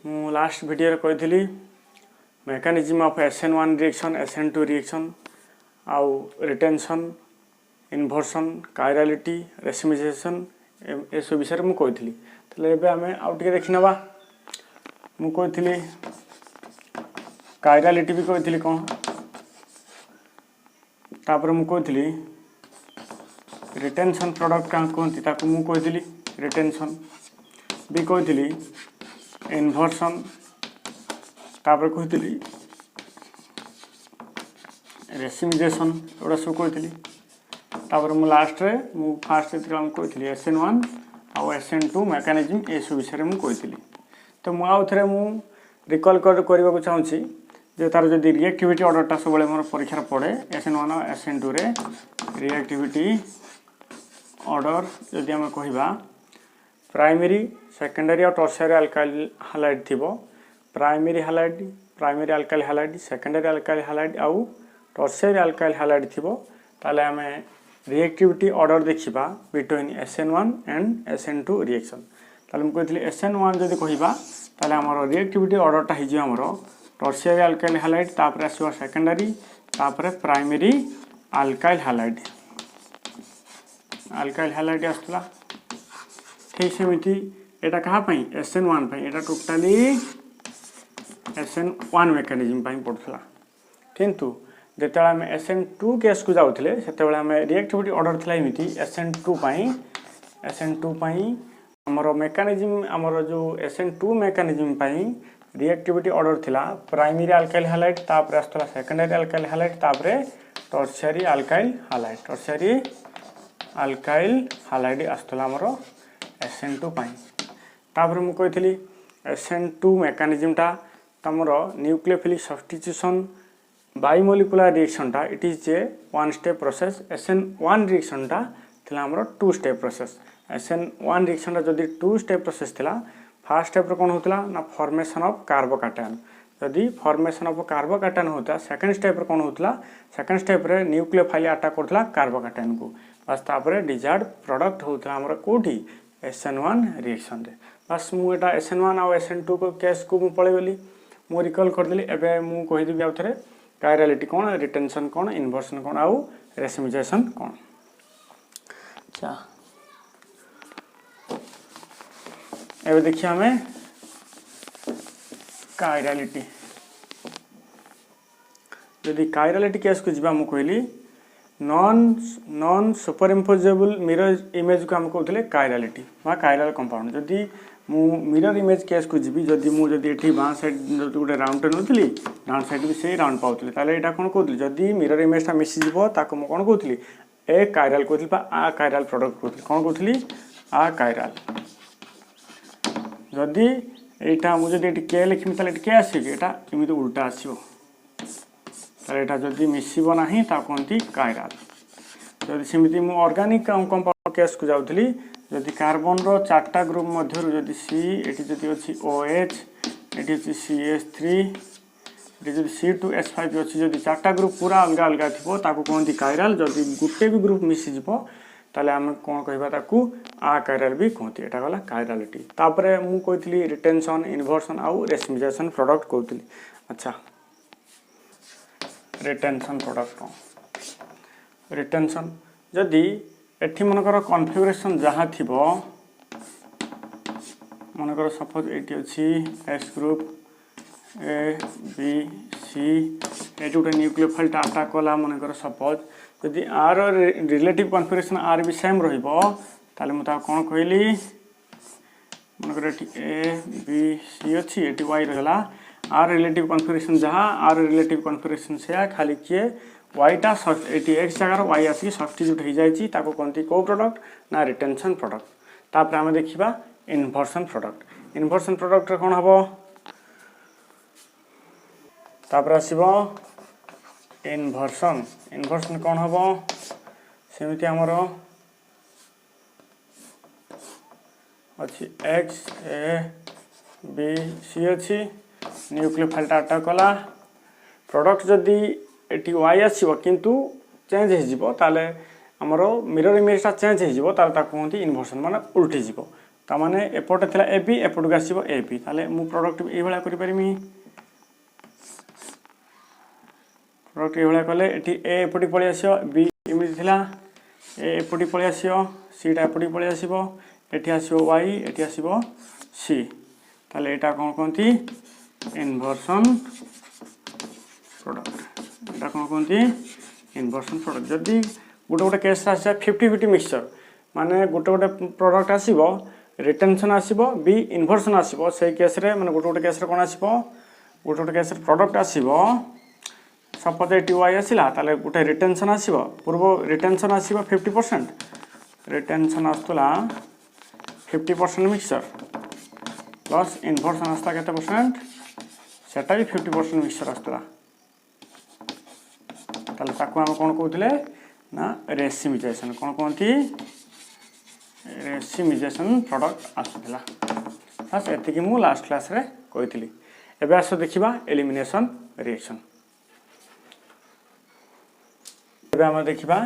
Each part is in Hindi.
मु लास्ट वीडियो रे कही mechanism of SN1 reaction SN2 reaction आउ रिटेंशन इन्वर्सन कायरालिटी रेसिमिजेशन ए सब विषय में कही तेल आम आउ टे देखना मु कही कायरालिटी भी कही कौन तापर मु कही रिटेंशन प्रोडक्ट क्या कहती मुझे रिटेंशन भी कही इन्वर्सन तापर कही रेसिमिजेशन एगुड़ा सब कही तापर मु लास्ट रे मु फास्ट कही SN1 आउ SN2 मेकानिज्म ए सब विषय में कही तो मुझे मु रिकल करने को चाहूँगी जे तार जो रिएक्टिविटी ऑर्डरटा सब मोर परीक्षा पड़े SN1 और SN2 रे रिएक्टिविटी ऑर्डर जदि आम कहवा प्राइमरी सेकेंडरी और टर्शियरी अल्काइल हालाइड थिबो primary alkyl halide secondary alkyl halide आउ टर्शियरी अल्काइल हालाइड थिबो ताले आम रिएक्टिविटी ऑर्डर देखिबा between SN1 and SN2 reaction ताले हम कहथि SN1 जदि कहबा ताले हमर रिएक्टिविटी ऑर्डरटा हि जे हमर टर्शियरी अल्काइल हालाइड तापर आसीबो सेकेंडरी तापर प्राइमरी अल्काइल हालाइड आसला ठीक सेमिति एटा कहा पई SN1 पई एटा टोटली SN1 मेकानिज्म पई पड़थला किंतु जेतेला हम SN2 केस को जाउथले सेतेबेला हम रिएक्टिविटी ऑर्डर थला एमिति SN2 पई हमर मेकानिज्म हमर जो SN2 मेकानिज्म पई रिएक्टिविटी ऑर्डर थिला प्राइमरी अल्काइल हालाइड तापर आस्तला सेकेंडरी अल्काइल हालाइड तापर टर्शियरी अल्काइल हालाइड आस्तला हमर SN2 पई तापर मु कहितली SN2 मेकानिज्मटा तमर न्यूक्लियोफिलिक सब्स्टिट्यूशन बायोमोलिकुलर रिएक्शनटा it is a one step process SN1 रिएक्शनटा थिला हमर टू स्टेप प्रोसेस SN1 रिएक्शनटा जदि टू स्टेप प्रोसेस थिला फर्स्ट स्टेप रे कोन होतला ना फॉर्मेशन ऑफ कार्बोकैटायन जदि फॉर्मेशन ऑफ कार्बोकैटायन होता सेकंड स्टेप रे कोन होतला सेकंड स्टेप रे न्यूक्लियोफाइल अटैक करथला कार्बोकैटायन को बस तापर डिजायर्ड प्रोडक्ट होतला हमर कोठी SN1 रिएक्शन रे बस मु एटा SN1 और SN2 को केस को मु पळे गेली मु रिकॉल कर देली एबे मु कहि देबी आउथरे कायरालिटी कोन रिटेंशन कोन इन्वर्सन कोन आउ रेसिमिजेशन कोन अच्छा एबे देखिए हमें कायरालिटी यदि कायरालिटी केस को जीवा मु कहली नॉन सुपरइम्पोजेबल मिरर इमेज को हम कहते कायरालिटी वा कायराल कंपाउंड जदि मु मिरर इमेज केस को जीवी जदि मु जदि एठी बां साइड गोटे राउंड नथली डाउन साइड भी से राउंड पाउतली ताले एटा कोन कहतली जदि मिरर इमेजटा मिसी जीवो ताको मु कोन कहतली ए कायराल कहतली बा आ कायराल प्रोडक्ट कहतली कोन कहतली आ कायराल जदि एटा मु जदि एटी के लिखिमि ताले एटी के आसीबे एटा एमिति उल्टा आसीबो ताले एटा जदि मिसिबो नाही ता कोनती कायराल जदि सेमिति मु ऑर्गेनिक कंपाउंड केस को जाउथली जदि कार्बन रो चारटा ग्रुप मध्यरु जदि C एटी जदि अछि OH एटी अछि CH3 एटी जदि C2H5 अछि जदि चारटा ग्रुप पूरा अलग अलग थिबो ताको कोनती कायराल जदि गुटे भी ग्रुप मिसि जिवो ताले हम कोन कहबा ताकू आ कायराल भी कहती एटा गला कायरालिटी तापरे मु कहतली रिटेंशन इन्वर्सन आउ रेसिमिजेशन प्रोडक्ट कहतली अच्छा रिटेंशन प्रोडक्ट रिटेंशन जदि एठी मनकर कॉन्फ़िगरेशन जहा थिबो मनकर सपोज एटी अछि S group A B C eighty गोटे न्यूक्लियोफाइल टाटा कला मनकर सपोज यदि आर रिलेटिव कॉन्फ़िगरेशन आर भी सेम रहिबो ताले मु ता कोन कहली मनकर एटी A B C अछि एटी Y रहला आर रिलेटिव कॉन्फ़िगरेशन जहा आर रिलेटिव कॉन्फ़िगरेशन से खाली किए y टा एटी x जगह y आसी सब्स्टिट्यूट हो जाइछि ताको कोनती को प्रोडक्ट ना रिटेंशन प्रोडक्ट तापर हम देखिबा इन्वर्सन प्रोडक्ट रे कोन हबो तापर आसीबो इन्वर्सन कोन हबो सेमिति हमरो अछि x a b c अछि न्यूक्लियोफाइल टाटा कला प्रोडक्ट जदि एटी y आसीबो किंतु चेंज हो ताले हमरो मिरर इमेजटा चेंज हो ताले ता कहंती इन्वर्सन माने उल्टी जीवो ताने एपटे थिला ए बी एपटू आसीबो ए बी ताले मु प्रोडक्ट ए भला करि परिमी प्रोडक्ट ए भला कले एठी ए एपटी पळि आसीबो बी इमिति थिला ए एपटी पळि आसीबो सी टा एपटी पळि आसीबो एठी आसीबो y एठी आसीबो c ताले एटा कोन कोंती इनवर्सन प्रोडक्ट एटा कोन कोंती इनवर्सन प्रोडक्ट जदी गोटे गोटे केस आसे 50-50 मिक्सचर माने गोटे गोटे प्रोडक्ट आसीबो रिटेंशन आसीबो बी इनवर्सन आसीबो से केस रे माने गोटे गोटे केस रे कोन आसीबो गोटे गोटे केस रे प्रोडक्ट आसीबो सपोज एटी y आसीला ताले गोटे रिटेंशन आसीबो पूर्व रिटेंशन आसीबो 50% रिटेंशन आस्तला 50% मिक्सचर प्लस इनवर्सन आस्ता केते परसेंट सेटा भी 50% मिक्सचर आस्तला ताले ताको हम कोन कहउतले ना रेसिमिजेशन कोन कोंती रेसिमिजेशन प्रोडक्ट आसुला बस एतिकी मु लास्ट क्लास रे कहितली एबे आसो देखिबा एलिमिनेशन रिएक्शन एबे हम देखिबा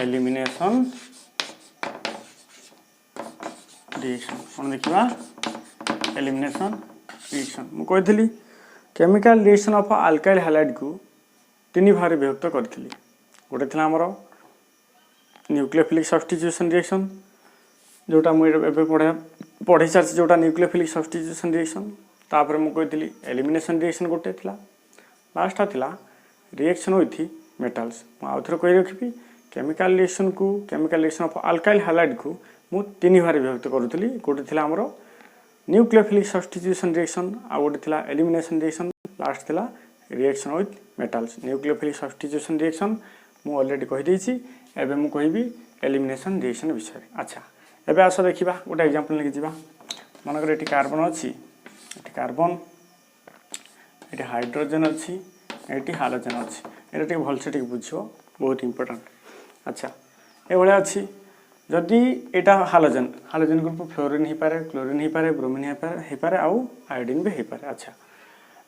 एलिमिनेशन रिएक्शन कोन देखिबा एलिमिनेशन रिएक्शन मु कहितली chemical reaction of alkyl halide को तीन भाग विभक्त करथिली गोटे थिला हमरो न्यूक्लियोफिलिक सब्स्टिट्यूशन रिएक्शन जोटा मु एबे पढ़े सार जोटा न्यूक्लियोफिलिक सब्स्टिट्यूशन रिएक्शन तापर मु कहितली एलिमिनेशन रिएक्शन गोटे थिला लास्ट थिला रिएक्शन विथ मेटल्स मु आउथर कहि रखिबी chemical reaction of alkyl halide को मु तीन भाग विभक्त करूथली गोटे थिला हमरो न्यूक्लियोफिलिक सब्स्टिट्यूशन रिएक्शन आ गोटे थिला एलिमिनेशन रिएक्शन लास्ट थिला reaction with metals nucleophilic substitution reaction मु ऑलरेडी कहि देछि एबे मु कहिबी एलिमिनेशन रिएक्शन विषय अच्छा एबे आसो देखिबा गोटे एग्जांपल लेके जिबा मन कर एटी कार्बन अछि एटी कार्बन एटी हाइड्रोजन अछि एटी हाइड्रोजन अछि एटा टिक भल से टिक बुझियो बहुत इंपोर्टेंट अच्छा ए भले अछि जदि एटा हाइड्रोजन हाइड्रोजन ग्रुप फ्लोरीन ही पारे क्लोरीन ही पारे ब्रोमीन ही पारे आउ आयोडीन भी ही पारे अच्छा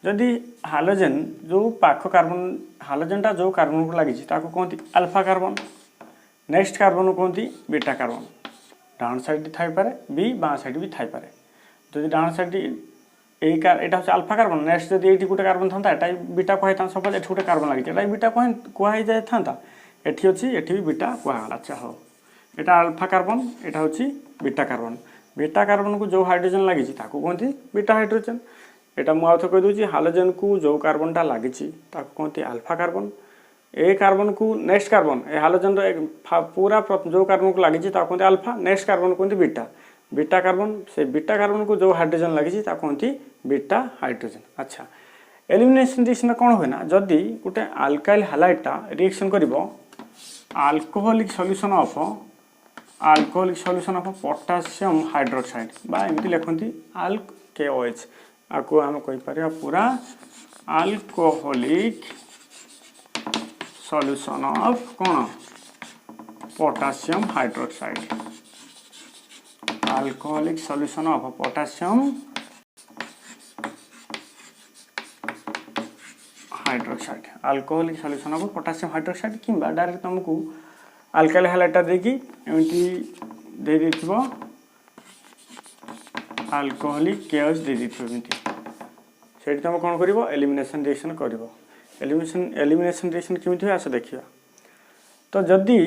जदि हाइड्रोजन जो पाख कार्बन हाइड्रोजन टा जो कार्बन को लागि ताको कोंती अल्फा कार्बन नेक्स्ट कार्बन को कोंती बीटा कार्बन डाउन साइड थाई पारे बी बां साइड भी थाई पारे जदि डाउन साइड एटा होचे अल्फा कार्बन नेक्स्ट जदि एटी गोटे कार्बन थांता एटा बीटा कोइ था सपोज एठी गोटे कार्बन लागि एटा बीटा कोइ जाय थांता एठी अछि एठी भी बीटा कोइ अच्छा हो एटा अल्फा कार्बन एटा होची बीटा कार्बन को जो हाइड्रोजन लागि ताको कोंती बीटा हाइड्रोजन एटा मु आउथ कहि दोची हाइड्रोजन को जो कार्बन टा लागि ताको कोंती अल्फा कार्बन ए कार्बन को नेक्स्ट कार्बन ए हाइड्रोजन रो पूरा जो कार्बन को लागि ताको कोंती अल्फा नेक्स्ट कार्बन कोंती बीटा कार्बन से बीटा कार्बन को जो हाइड्रोजन लागि ताको कोंती बीटा हाइड्रोजन अच्छा एलिमिनेशन रिएक्शन कोन होय ना जदी गुटे अल्काइल हैलाइड टा रिएक्शन करिवो alcoholic solution of potassium hydroxide बा एमती लिखंती अल्क KOH आको हम कहि परिया पूरा अल्कोहलिक सॉल्यूशन ऑफ कोन potassium hydroxide alcoholic solution of potassium hydroxide alcoholic solution of potassium hydroxide किंबा डायरेक्ट तुमको अल्काइल हैलाइड देकी एमती दे देथिबो अल्कोहलिक KOH दे देथिबो एमती सेठी तुम कोन करिवो एलिमिनेशन रिएक्शन करिवो एलिमिनेशन रिएक्शन केमिति हो आसे देखिबा तो जदी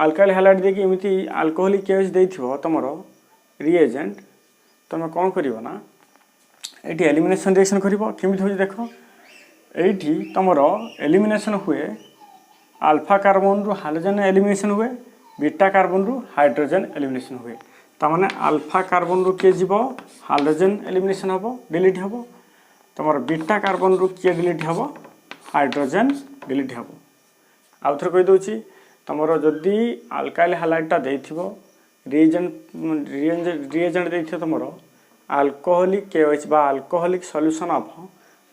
अल्काइल हैलाइड देकी एमती अल्कोहलिक KOH देथिबो तमरो रिएजेंट तुम कोन करिवो ना एठी एलिमिनेशन रिएक्शन करिवो केमिति हो देखो एठी तमरो एलिमिनेशन हुए अल्फा कार्बन रु हाइड्रोजन एलिमिनेशन हुए बीटा कार्बन रु हाइड्रोजन एलिमिनेशन हुए तमाने अल्फा कार्बन रु के जीवो हाइड्रोजन एलिमिनेशन हबो डिलीट हबो तमर बीटा कार्बन रु के डिलीट हबो हाइड्रोजन डिलीट हबो आउथर कहि दोची तमरो जदी अल्काइल हैलाइड टा देथिबो रिएजेंट देथिबो तमरो अल्कोहलिक KOH बा alcoholic solution of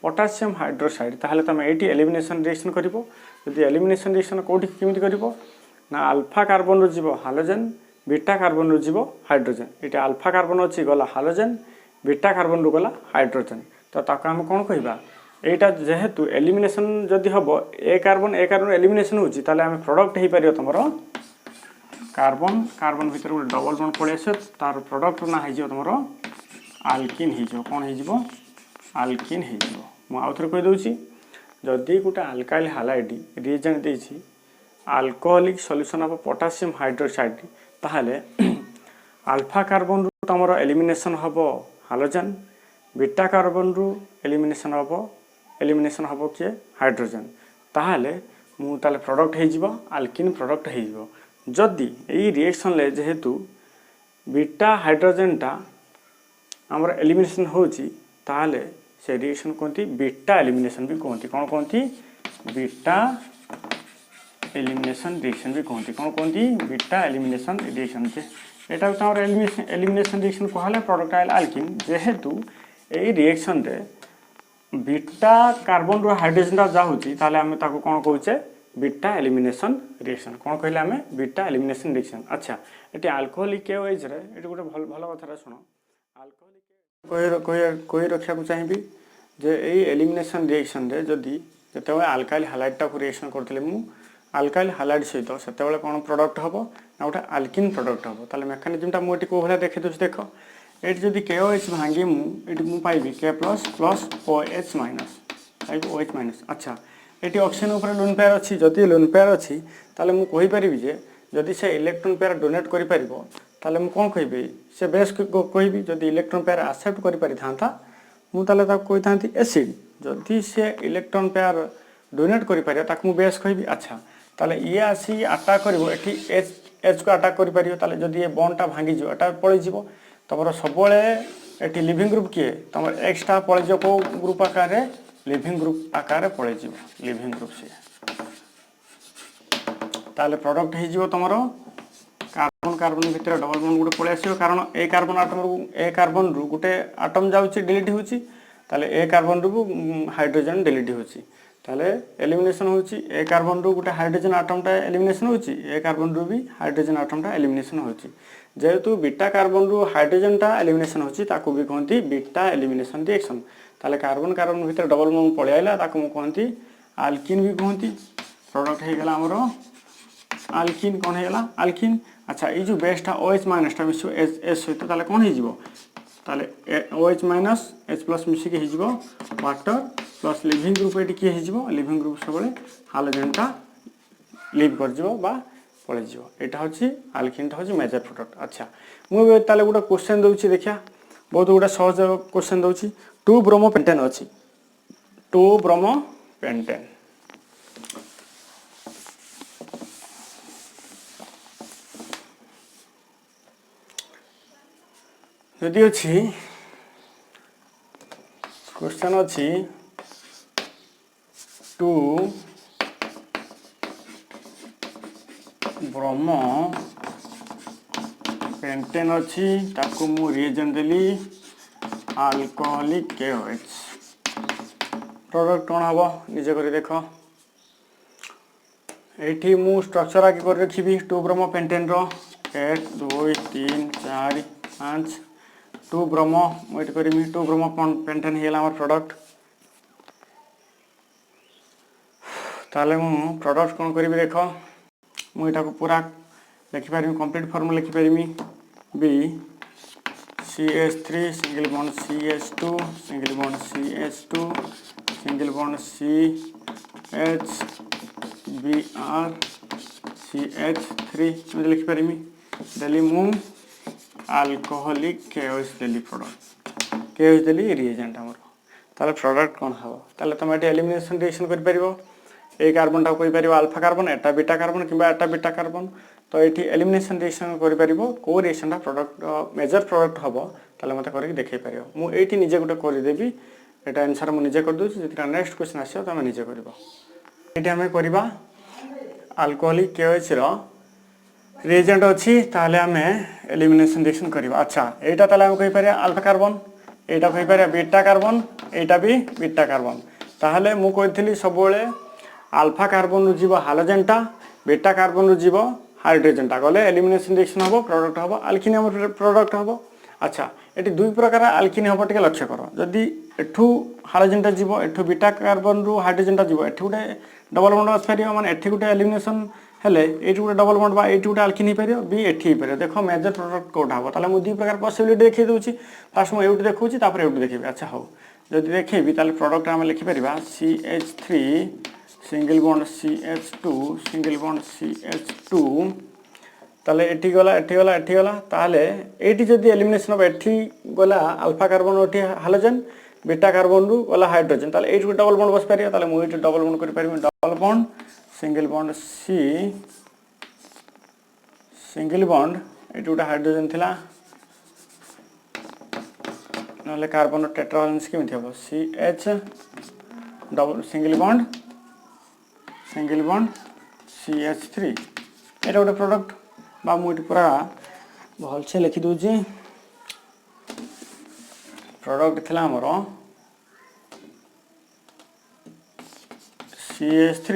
potassium hydroxide ताहले तमे एटी एलिमिनेशन रिएक्शन करिवो जदि एलिमिनेशन रिएक्शन कोठी केमिति करिवो ना अल्फा कार्बन रु जीवो हाइड्रोजन बीटा कार्बन रु जीवो हाइड्रोजन एटी अल्फा कार्बन अछि गला हाइड्रोजन बीटा कार्बन रु गला हाइड्रोजन तो ताका हम कोन कहिबा एटा जेहेतु एलिमिनेशन जदि हबो ए कार्बन एलिमिनेशन होची ताले हम प्रोडक्ट हे परियो तमरो कार्बन कार्बन भितर गोटे डबल बॉन्ड पड़े आस तार प्रोडक्ट ना हो तुम आल्किन हो कौन हो आल्किन हो आउ थे कहीदे जदि गोटे आल्काइल हालाइड रिएजेंट देछि alcoholic solution of potassium hydroxide ताहले अल्फा कार्बन रु तुम एलिमिनेशन हम हालोजन बीटा कार्बन रु एलिमिनेशन हम किए हाइड्रोजन ताहले मु ताले प्रोडक्ट हो आल्किन प्रोडक्ट हो जदि यही रिएक्शन ले जेहेतु बीटा हाइड्रोजनटा आमर एलिमिनेशन होची ताहले से रिएक्शन कहती बीटा एलिमिनेशन भी कहती कौन कहती बीटा एलिमिनेशन रिएक्शन भी कहती कौन कहती बीटा एलिमिनेशन रिएक्शन से एटा तो एलिमिनेशन रिएक्शन कहले प्रोडक्ट आइल आल्किन जेहेतु यही रिएक्शन रे बीटा कार्बन रु हाइड्रोजन जाऊँगी ताहले आमे ताको कौन कहूचे बीटा एलिमिनेशन रिएक्शन कौन कहले आमे बीटा एलिमिनेशन रिएक्शन। अच्छा ये अल्कोहलिक केओएच रे ये गोटे भल भल कथा शुण अल्कोहलिक कही रखा चाहिए जे यही एलिमिनेशन रिएक्शन रे जदि जो अल्काइल हालाइड टाक रिएक्शन करते मु अल्काइल हालाइड सहित से कौन प्रोडक्ट हम ना गोटे आल्किन प्रोडक्ट हम ताले मेकानिजमटा मुझे कौ भाई देखी दूसरी देख ये जब KOH भांगी मुझे पाइबी K plus plus OH minus पाइबी OH माइनस। अच्छा ये ऑक्सीजन उपर लोन पेयर अच्छी जदि लोन पेयर अच्छी ताले मु कहि परिबी जे जदि से इलेक्ट्रॉन पेयर डोनेट करि परिबो ताले मु कोन कहबी से बेस कहबी जदि इलेक्ट्रॉन पेयर एक्सेप्ट करि पारि थांता मु ताले ता कहि थांती एसिड जदि से इलेक्ट्रॉन पेयर डोनेट करि पारि ताक मु बेस कहबी। अच्छा ताले ये आसी अटैक करिवो एठी H को अटैक करि पारियो ताले जदि ये बॉन्ड टा भांगी जो अटैक पळि जिवो तमरो सबले एठी लिविंग ग्रुप किए तमर एक्स्ट्रा पळि जो को ग्रुप आकार रे लिविंग ग्रुप आकार पड़े लिविंग ग्रुप से ताले प्रोडक्ट हो तुम कार्बन कार्बन भितर डबल बॉन्ड गोटे पड़े आस कारण ए कार्बन आटम रु गोटे आटम जाऊँगी डिलीट होची ताले ए कार्बन रु हाइड्रोजन डिलीट होची ताले एलिमिनेशन होची ए कार्बन रु गोटे हाइड्रोजन आटमटा एलिमिनेशन होची ए कार्बन रु भी हाइड्रोजन आटमटा एलिमिनेशन होची जेहेतु बीटा कार्बन रु हाइड्रोजनटा एलिमिनेशन होची ताकू भी कहती बीटा एलिमिनेशन रिएक्शन ताले कार्बन कार्बन भितर डबल बॉन्ड पड़े आइला ताकू मु कहती आल्किन भी कहती प्रोडक्ट हो गला हमरो आल्किन कौन है आल्किन। अच्छा ये जो बेसटा OH माइनस मिस H सहित ताले कौन हो ताले OH माइनस H प्लस मिसिक हो वाटर प्लस लिविंग ग्रुप ये किए हो लिविंग ग्रुप सब हालोजेनटा लिव कर पलि यहाँ हूँ आल्किनटा हूँ मेजर प्रोडक्ट। अच्छा मुझे गोटे क्वेश्चन दूसरी देखिया बहुत गोटे सहज क्वेश्चन दूसरी 2 ब्रोमो पेंटेन अच्छी 2 ब्रोमो पेंटेन जदि अच्छी क्वेश्चन अच्छी 2 ब्रोमो पेंटेन अच्छी ताकू मु रिएजेंट देली अल्कोहलिक KOH प्रोडक्ट कौन हम निजे कर देख ये मु स्ट्रक्चर आगे कर रखी 2 ब्रोमो पेंटेन रो 1 2 3 4 5 2 ब्रोमो मुझे करी 2 ब्रोमो पेंटेन है प्रोडक्ट ताले मु प्रोडक्ट कौन करी देख मुझे पूरा लिखिपारि कंप्लीट फॉर्म लिखिपारि बी CH3 single bond CH2 single bond CH2 single bond CH Br CH3 मुझे लिखिपारि देली मु अल्कोहलिक KOH देली प्रोडक्ट KOH देली रिएजेंट हमर ताले प्रोडक्ट कौन हम ताले तुम ये एलिमिनेशन रिएक्शन कर पारिबो ए कार्बन टाक कहि अल्फा कार्बन एटा बीटा कार्बन किंबा एटा बीटा कार्बन तो ये एलिमिनेशन रिएक्शन कर पारिबो को रिएक्शनटा प्रोडक्ट मेजर प्रोडक्ट हम ताले मते करके देखै पारिबो मु एठी निजे गोटे कर देबी एटा आंसर मु निजे कर दोछि जेतिका नेक्स्ट क्वेश्चन आसियो तमे निजे करबो एठी हमें करबा अल्कोहलिक KOH रो रिएजेंट अच्छी ताले हमें एलिमिनेशन रिएक्शन करबा। अच्छा एटा ताले हम कहि पारिया अल्फा कार्बन एटा कहि पारिया बीटा कार्बन एटा भी बीटा कार्बन ताहले मु कहितली सबोले अल्फा कार्बन रु जीव हालोजेनटा बीटा कार्बन रु जीव हाइड्रोजनटा गले एलिमिनेशन रिएक्शन हम प्रोडक्ट हम आल्किन हम प्रोडक्ट हम। अच्छा ये दुई प्रकार आल्किन हम टे लक्ष्य कर जदि एठू हालोजेनटा जीव एठू बीटा कार्बन रु हाइड्रोजनटा जीव एठी गोटे डबल बॉन्ड आस पारियो माने एठी गोटे एलिमिनेशन हेले एटी गोटे डबल बॉन्ड बा एटी गोटे आल्किन हो पार बी एटी हो पार देख मेजर प्रोडक्ट कौटा हम ताले मुझे 2 प्रकार पॉसिबिलिटी देखिए दूसरी फास्ट मुझे एटी देखुची तापर एटी देखिए अच्छा हो जब देखेबी ताले प्रोडक्ट आम लिखिपर CH3 single bond CH2 single bond CH2 ताले एटी गला ताले एटी जदि एलिमिनेशन हम एटी गला alpha carbon eighty hydrogen beta carbon रु गला हाइड्रोजन ताले एटी डबल बॉन्ड बस पारिया ताले मुझे डबल बॉन्ड कर पारिबे double bond single bond C single bond एटी गोटे हाइड्रोजन थिला नले कार्बन टेट्रावैलेंस केमिति हबो CH double single bond CH3 एटा गोटे प्रोडक्ट बा मुझे पूरा भल से लिखि दूची प्रोडक्ट थिला हमर CH3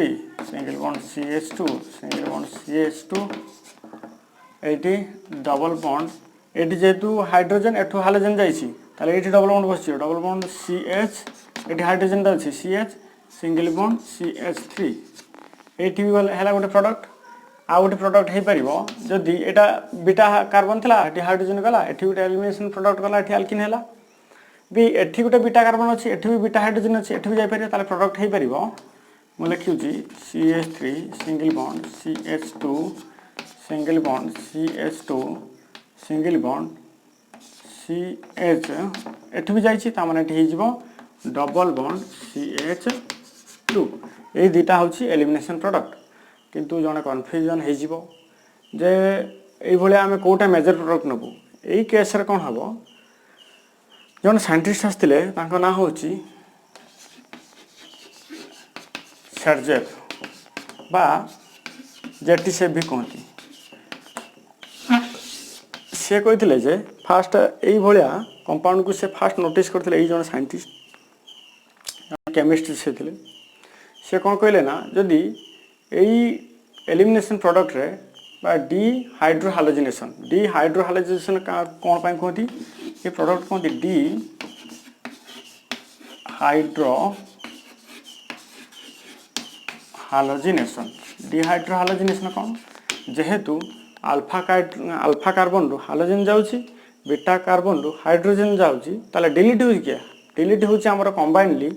single bond CH2 single bond CH2 एटी डबल बॉन्ड एटी जेहेतु हाइड्रोजन एठू हाइड्रोजन जाइछि ताले एटी डबल बॉन्ड बसछि डबल बॉन्ड CH एटी हाइड्रोजन दा अछि CH single bond CH3 eighty भी हैला गोटे प्रोडक्ट आ गोटे प्रोडक्ट हे परिबो जदि एटा बीटा कार्बन थिला एटी हाइड्रोजन गला एटी गोटे एलिमिनेशन प्रोडक्ट गला एटी अल्किन हैला बी एटी गोटे बीटा कार्बन अछि एटी भी बीटा हाइड्रोजन अछि एटी भी जाय परिबो ताले प्रोडक्ट हे परिबो मु लिखुची CH3 single bond CH2 single bond CH2 single bond CH एठी भी जाइछि ता माने एठी हे जिवो डबल बॉन्ड CH2 ए दुटा होछि एलिमिनेशन प्रोडक्ट किंतु जने कन्फ्यूजन हे जिवो जे एई भले आमे कोटा मेजर प्रोडक्ट नबो एई केस रे कोन हबो जने साइंटिस्ट आस्तिले तांको ना होछि सर्जेफ बा जेटीसेफ भी कहती से कहते जे फास्ट यही भाया कंपाउंड को से फास्ट नोटिस करते जन साइंटिस्ट केमिस्ट्री से कौन कहले ना जदि यही एलिमिनेशन प्रोडक्ट रे बा डिहाइड्रोहालोजिनेशन कौन पाई कहती ये प्रोडक्ट कहती डिहाइड्रोहालोजिनेशन कौन जेहेतु अल्फा कार्बन रु हाइड्रोजन जाउची बीटा कार्बन रु हाइड्रोजन जाउची ताले डिलीट होई क्या डिलीट होची हमर कंबाइनली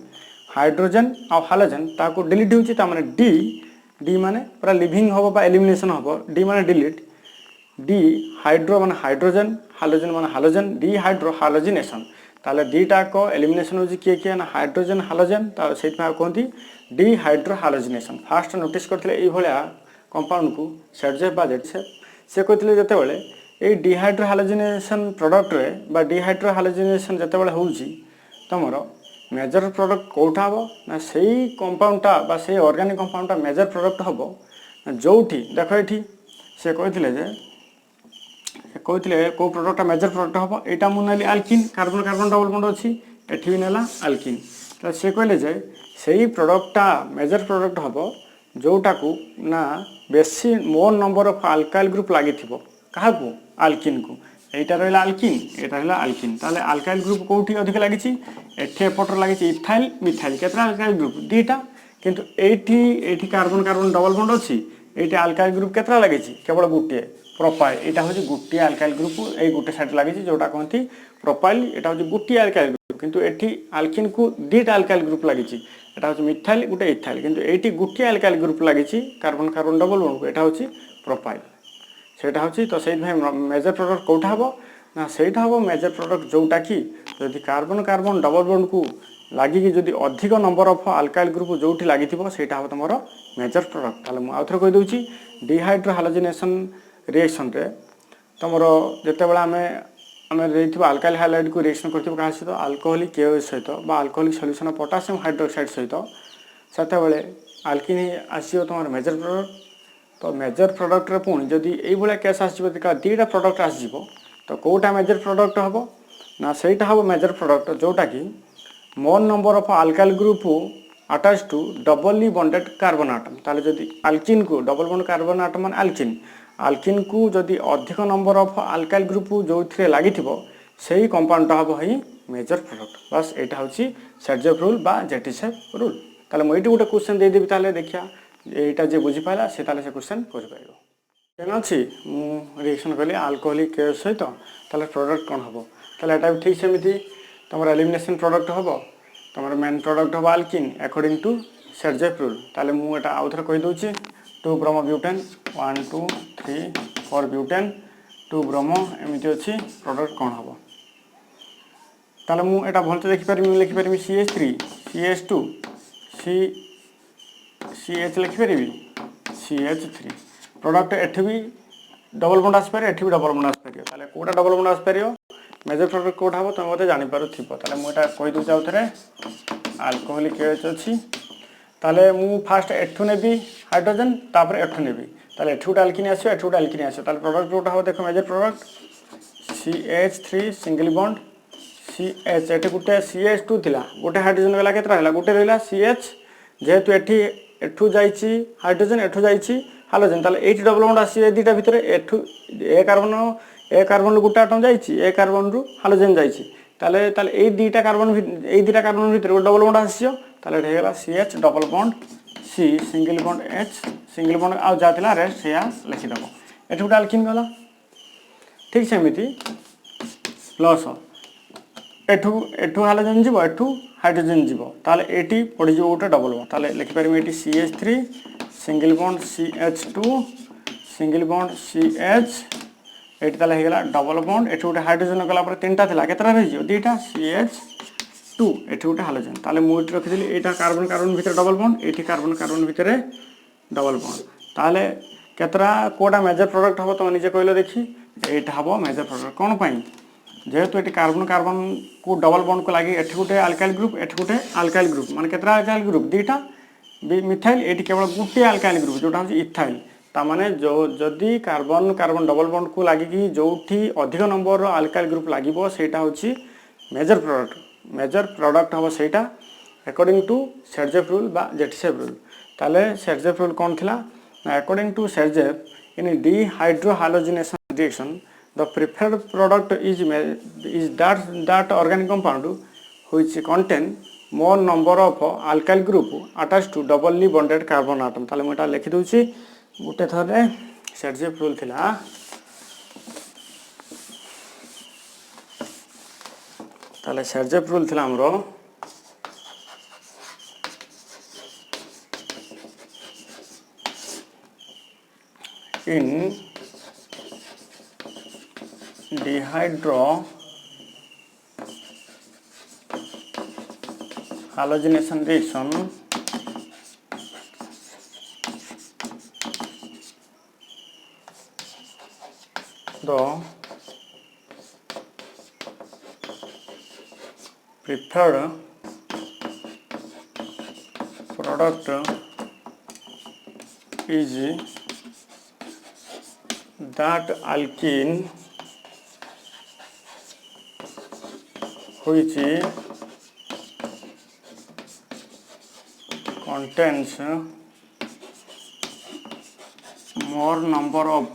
हाइड्रोजन आ हाइड्रोजन ताको डिलीट होची ता माने डी माने पूरा लिविंग होबो बा एलिमिनेशन होबो डी माने डिलीट डी हाइड्रो माने हाइड्रोजन हाइड्रोजन माने हाइड्रोजन डिहाइड्रोहालोजिनेशन ताले दीटा को एलिमिनेशन होची के ना हाइड्रोजन हाइड्रोजन ता सेट में कहती डिहाइड्रोहालोजिनेशन फास्ट नोटिस करथिले एई भलिया कंपाउंड को सर्जेफ बा जेटसेफ से कहते जिते बड़े ये डिहाइड्रोहालोजिनेशन प्रोडक्ट रे बा डिहाइड्रोहालोजिनेशन जिते बड़े होउची तमरो मेजर प्रोडक्ट कोठा हम ना सही कंपाउंडटा बा सही ऑर्गेनिक कंपाउंडटा मेजर प्रोडक्ट हम जोठी देख ये से कहते को प्रोडक्टा मेजर प्रोडक्ट हम यहाँ मुझे आल्किन कार्बन कार्बन डबल बॉन्ड अच्छी एठी भी नेला आल्किन तो से कहले जे सही प्रोडक्टा मेजर प्रोडक्ट हम जोटा को ना बेसी मोर नंबर ऑफ अल्काइल ग्रुप लगी थी क्या आल्किन को यहाँ रहा आल्किन यहाँ रहा आल्किन ताले अल्काइल ग्रुप कौटी अधिक लगी एपटर लगी इथाइल मिथाइल केतरा अल्काइल ग्रुप दीटा किंतु एठी कार्बन कार्बन डबल बॉन्ड अच्छी ये अल्काइल ग्रुप केतरा लगी केवल गोटे प्रोपाइल यहाँ हूँ गोटे अल्काइल ग्रुप ये गोटे साइड लगी जोटा कहती प्रोपाइल यहाँ हूँ गोटे अल्काइल ग्रुप किंतु एठी आल्किन को दीटा अल्काइल ग्रुप लगी एटा हूँ मिथाइल गोटे इथाइल किंतु एटी गोटे अल्काइल ग्रुप लगी कार्बन कार्बन डबल बॉन्ड को यहाँ हूँ प्रोपाइल सेटा हूँ तो से मेजर प्रोडक्ट कौटा हम ना सेटा हम मेजर प्रोडक्ट जोटा कि जदि कार्बन कार्बन डबल बॉन्ड को लगिकी जदि अधिक नंबर ऑफ अल्काइल ग्रुप जोटी लगी सेटा हम तुम मेजर प्रोडक्ट ताले मु आउथरे कहि दउची डिहाइड्रोहालोजिनेशन रिएक्शन रे तुमरो जते बेला आमे रेथिबा अल्काइल हाइलाइट को रिएक्शन करथिबो का सहित अल्कोहलिक केओएच सहित बा alcoholic solution of potassium hydroxide सहित सेते बेले अल्किन आसीयो तुम मेजर प्रोडक्ट तो मेजर प्रोडक्ट रे पुणी जदि एई भले केस आसीबो देखा दीटा प्रोडक्ट आसीबो तो कोटा मेजर प्रोडक्ट हबो ना सेटा हबो मेजर प्रोडक्ट जोटा कि more number of alkyl group attach to doubly bonded carbon atom ताले जदि अल्किन को डबल बॉन्ड कार्बन आटम मान अल्किन को जदि अधिक नंबर ऑफ अल्काइल ग्रुप जो थे लगी सही कंपाउंड हम ही मेजर प्रोडक्ट बस यहाँ हूँ सर्जेफ रूल बा जेटीसेफ रूल ताले मुझे गोटे क्वेश्चन देदेवी ताले देखिया এইটা যে বুঝিপারা সে তাহলে সে কোশ্চেন କରିପାରିବ। কেন ଅଛି ମୁଁ ରିଏକ୍ସନ୍ କଲି ଆଲକୋହଲିକ୍ କେସ୍ ସହିତ ତାହେଲେ ପ୍ରଡ଼କ୍ଟ କ'ଣ ହେବ, ତାହେଲେ ଏଇଟା ବି ଠିକ୍ ସେମିତି ତୁମର ଏଲିମିନେସନ୍ ପ୍ରଡ଼କ୍ଟ ହେବ, ତୁମର ମେନ୍ ପ୍ରଡ଼କ୍ଟ ହେବ ଆଲକିନ୍ ଆକର୍ଡ଼ିଂ ଟୁ ସେର୍ଜେଫ୍ ରୁଲ୍। ତାହେଲେ ମୁଁ ଏଇଟା ଆଉ ଥରେ କହିଦେଉଛି 2 ବ୍ରୋମୋ ବ୍ୟୁଟେନ୍ 1 2 3 4 ବ୍ୟୁଟେନ୍ 2 ବ୍ରୋମୋ ଏମିତି ଅଛି ପ୍ରଡ଼କ୍ଟ କ'ଣ ହେବ। ତାହେଲେ ମୁଁ ଏଇଟା ଭଲସେ ଦେଖିପାରିବି, ମୁଁ ଲେଖିପାରିବି CH3 CH2 CH ଲେଖିପାରିବି CH3 product ଏଠି ବି ଡବଲ୍ ବଣ୍ଡ ଆସିପାରିବ, ଏଠି ବି ଡବଲ୍ ବଣ୍ଡ ଆସିପାରିବ। ତାହେଲେ କେଉଁଟା ଡବଲ୍ ବଣ୍ଡ ଆସିପାରିବ, ମେଜର ପ୍ରଡ଼କ୍ଟ କେଉଁଟା ହେବ ତୁମେ ମୋତେ ଜାଣିପାରୁଥିବ। ତାହେଲେ ମୁଁ ଏଇଟା କହିଦେଉଛି ଆଉ ଥରେ ଆଲକୋହଲିକ୍ କେସ୍ ଅଛି, ତାହେଲେ ମୁଁ ଫାଷ୍ଟ ଏଠୁ ନେବି ହାଇଡ୍ରୋଜେନ୍ ତାପରେ ଏଠୁ ନେବି, ତାହେଲେ ଏଠି ଗୋଟେ ଆଲକିନି ଆସିବ ଏଠି ଗୋଟେ ଆଲକିନି ଆସିବ। ତାହେଲେ ପ୍ରଡ଼କ୍ଟ କେଉଁଟା ହେବ ଦେଖ, major product CH3 single bond CH, ଏଠି ଗୋଟେ CH2 ଥିଲା, ଗୋଟେ ହାଇଡ୍ରୋଜେନ୍ ଗଲା କେତେଟା ହେଲା, ଗୋଟେ ରହିଲା CH, যেহেতু এটি এঠু যাইছি হাইড্রোজেন এঠু যাইছি হাইড্রোজেন, তাহলে এইটি ডবল বন্ড আসছে এই দুইটা ভিতরে, এঠু এ কার্বন গোটে আটম যাইছি, এ কার্বন রু হাইড্রোজেন যাইছি, তাহলে তাহলে এই দুইটা কার্বন ভিতরে গোটে ডবল বন্ড আসছে, তাহলে এটা হয়ে গেল CH double bond C single bond H single bond আউ যা ଥିଲା রেস্ট সেয়া লিখিদেব। এঠু গোটে আলকিন গলা, ঠিক সেমিতি প্লস এঠু এঠু হাইড্রোজেন যাব এঠু হাইড্রোজেন যাব, তাহলে এটি পড়িযোগ গোটে ডবল বন্ড, তাহলে লিখিপারি এটি CH3 single bond CH2 single bond CH, এটি তাহলে হয়ে গেল ডবল বন্ড, এটি গোটে হাইড্রোজেন গলা পরে তিনটা লা কেতটা রয়েছে দুইটা CH2, এটি গোটে হাইড্রোজেন, তাহলে মু এটি রখিলি এইটা কার্বন কার্বন ভিতরে ডবল বন্ড, এটি কার্বন কার্বন ভিতরে ডবল বন্ড, তাহলে কেতটা কোটা মেজর প্রডক্ট হব তুমি নিজে কইলো দেখি, এইটা হব মেজর প্রডক্ট। কোন পাই, যেহেতু এটি কার্বন কার্বন কু ডবল বন্ড কু লাগি এটি গোটে আলকাইল গ্রুপ এটি গোটে আলকাইল গ্রুপ, মানে কেতটা আলকাইল গ্রুপ দুইটা মিথাইল, এটি কেবল গোটে আলকাইল গ্রুপ যেটা হচ্ছে ইথাইল। তা মানে যদি কার্বন কার্বন ডবল বন্ড কু লাগিকি যোউঠি অধিক নম্বর আলকাইল গ্রুপ লাগিব সেইটা হচ্ছে মেজর প্রডক্ট। মেজর প্রডক্ট হব সেইটা আকর্ডিং টু সেরজেফ রুল বা জেটিসেফ রুল। তাহলে সেরজেফ রুল কোন থিলা, according to Sergev, in dehydrohalogenation reaction, the preferred product is that organic compound which contain more number of alkyl group attached to doubly bonded carbon atom. তাহলে ମୁଁ ଏଟା ଲେଖି ଦଉଛି ଗୋଟେ ଥରେ Sergev rule ଥିଲା, ତାହলে Sergev rule ଥିଲା ଆମର in dehydrohalogenation reaction the preferred product is that alkene which contains more number of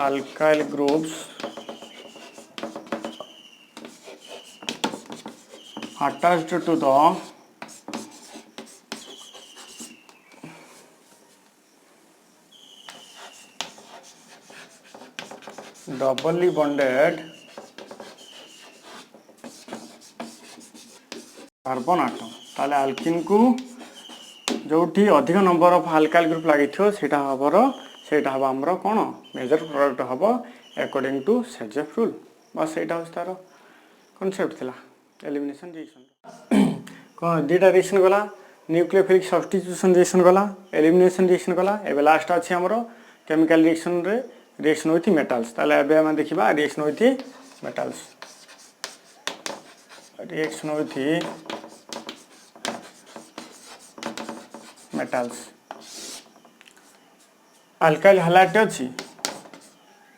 alkyl groups attached to the doubly bonded carbon atom. ताले आल्किन को जोठी अधिक नंबर ऑफ अल्काइल ग्रुप लागि थियो सेटा हबो हमरो कोन मेजर प्रोडक्ट हबो अकॉर्डिंग टू सेरजेफ रूल। बस सेटा होस तारो कांसेप्ट थिला एलिमिनेशन रिएक्शन। कोन दीटा रिएक्शन गला, न्यूक्लियोफिलिक सब्स्टिट्यूशन रिएक्शन गला, एलिमिनेशन रिएक्शन गला, एबे लास्ट अछि हमरो केमिकल रिएक्शन रे रिएक्शन विथ मेटल्स। ताले एबे हम देखिबा reaction with metals. Reaction with metals alkyl halide अच्छी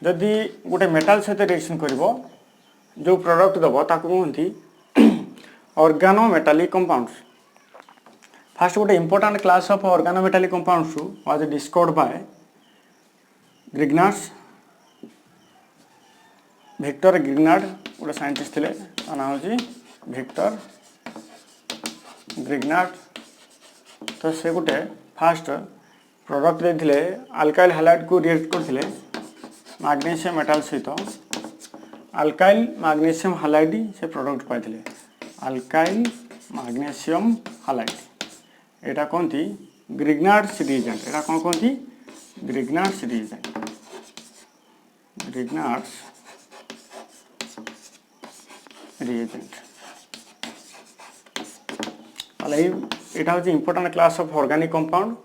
जदि गोटे मेटाल सहित रिएक्शन करिवो जो प्रोडक्ट दबो ताकू कहती ऑर्गेनो मेटालिक कंपाउंड्स। फर्स्ट गोटे important class of organometallic compounds was discovered by Grignard, Victor Grignard गोटे साइंटिस्ट थे ना हूँ विक्टर ग्रिग्नार्ड। तो से गोटे फास्ट प्रोडक्ट देते अल्काइल हालाइड को रिएक्ट करते मैग्नीशियम मेटाल सहित अल्काइल मैग्नीशियम हालाइड से प्रोडक्ट पाई अल्काइल मैग्नीशियम हालाइड एटा कहती ग्रिग्नार्ड्स रिएजेंट। एटा कौन कहती ग्रिग्नार्ड्स रिएजेंट। ग्रिग्नार्ड्स रिएजेंट एटा हूँ important class of organic compound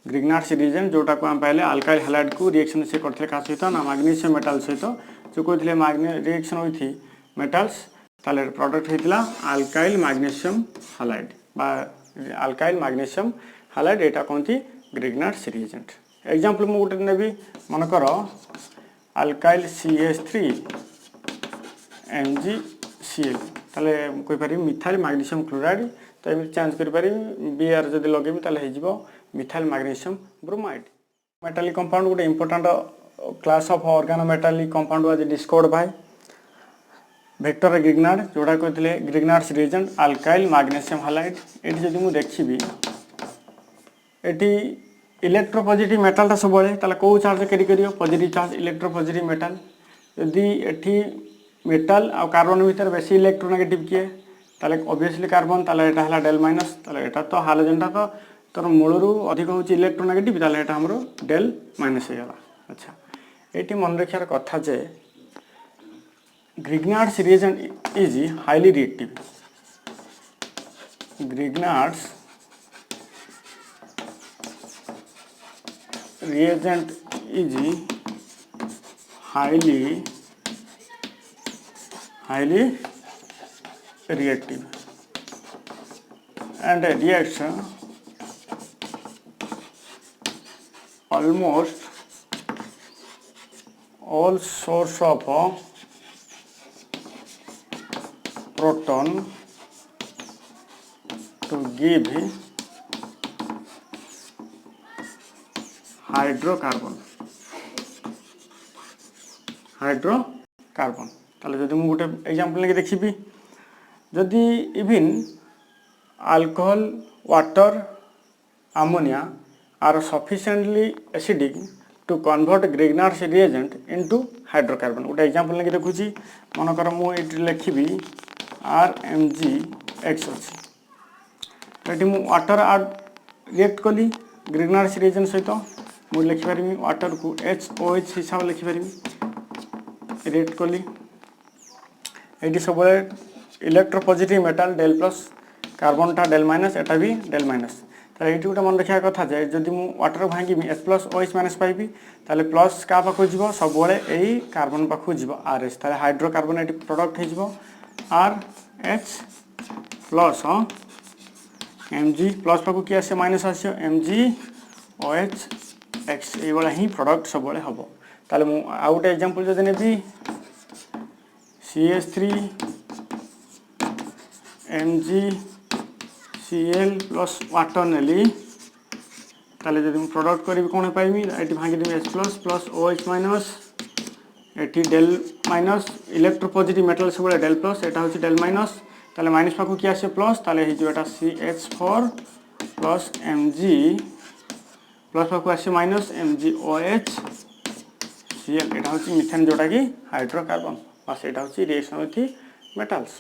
Grignard's reagent जोटा को हम पहले अल्काइल हालाइड को रिएक्शन से करते क्या सहित ना मैग्नीशियम मेटाल सहित जो कहते रिएक्शन होती मेटाल्स ताले प्रोडक्ट होता अल्काइल मैग्नीशियम हालाइड बा अल्काइल मैग्नीशियम हालाइड एटा कहती ग्रिग्नार्ड्स रिएजेंट। एग्जांपल मु गोटे नेबी मनकर अल्काइल CH3 MgCl ताले कोई पारि मिथाइल मैग्नीशियम क्लोराइड तो ये चेंज कर पारि Br जदि लगेबी ताले हेजिबो methyl magnesium bromide. Metallic compound गोटे important class of organometallic compound was discovered by Victor Grignard जोड़ा कहते Grignard's reagent alkyl magnesium halide. ये जदि मु देखिबी एटी इलेक्ट्रोपॉजिटिव मेटालटा सब ताले कौ चार्ज कैरी करियो पॉजिटिव चार्ज इलेक्ट्रोपॉजिटिव मेटाल। यदि एटी मेटाल आ कार्बन भीतर बेसी इलेक्ट्रोनेगेटिव किए ताले ऑब्वियसली कार्बन ताले एटा हला डेल माइनस ताले एटा तो हालोजेनटा तो तर मूलरू अधिक होची इलेक्ट्रोनेगेटिव ताले एटा हमरो डेल माइनस हो गला। अच्छा एटी मन रखियार कथा जे Grignard's reagent is highly reactive. Grignard's reagent is highly reactive and reacts almost all source of proton to give hydrocarbon ताले जदि मु गोटे एग्जांपल लेके देखिबी जदि even alcohol water ammonia are sufficiently acidic to convert Grignard's reagent into hydrocarbon. गोटे एग्जांपल लेके देखुची मनकर मु एटी लिखिबी RMgX अछि एटी मु वाटर आड रिएक्ट कली ग्रिग्नार्ड्स रिएजेंट सहित मुझे लिखिपारि वाटर को HOH हिसाब लिखिपारि रिएक्ट कली ये सब इलेक्ट्रोपॉजिटिव मेटाल डेल प्लस कार्बनटा डेल माइनस एटा भी डेल माइनस ताले ये गोटे मन रखा कथा जे जदि मु वाटर भांगी H प्लस OH माइनस पाइबी ताले प्लस का पाखु जीवो सब यही कार्बन पाखु जीवो RH ताले हाइड्रोकार्बन एटी प्रोडक्ट हे जीवो RH प्लस Mg प्लस पाखु कि आसे माइनस आसे MgOH X ये वाला ही प्रोडक्ट सब हम ताले मु आउ गोटे एग्जांपल जदि नेबी CH3 MgCl प्लस वाटर नेली ताले जदि मु प्रोडक्ट करी कोन पाइबी एटी भांगी देबी H plus plus OH minus एटी डेल माइनस इलेक्ट्रोपॉजिटिव मेटल सब डेल प्लस एटा होची डेल माइनस ताले माइनस पाखु कि आसे प्लस ताले हे जो एटा CH4 प्लस Mg प्लस पाखु आसे माइनस MgOH Cl एटा होची मिथेन जोटा कि हाइड्रोकार्बन बस एटा होची रिएक्शन विथ मेटल्स।